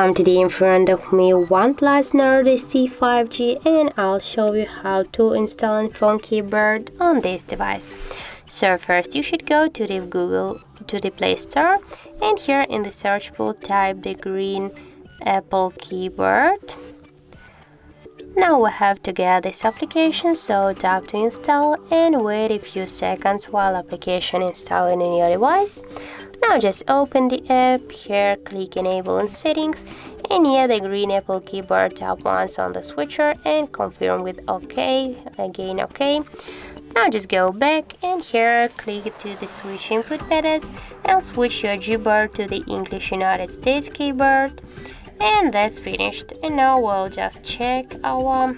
Welcome. Today in front of me OnePlus Nord CE 5G, and I'll show you how to install a phone keyboard on this device. So first you should go to the Play Store, and here in the search pool type the green Apple keyboard. Now we have to get this application, so tap to install and wait a few seconds while application installing in your device. Now just open the app, here click enable in settings, and near the green Apple keyboard tap once on the switcher and confirm with OK, again OK. Now just go back and here click to the switch input methods and switch your keyboard to the English United States keyboard. And that's finished. And now we'll just check our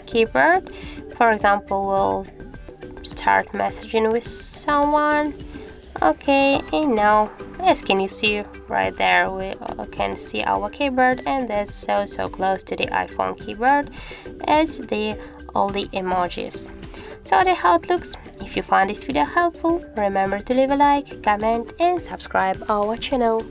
keyboard. For example, we'll start messaging with someone. Okay, and now as can you see right there, we can see our keyboard, and that's so close to the iPhone keyboard as all the emojis. So that's how it looks. If you found this video helpful, remember to leave a like, comment and subscribe our channel.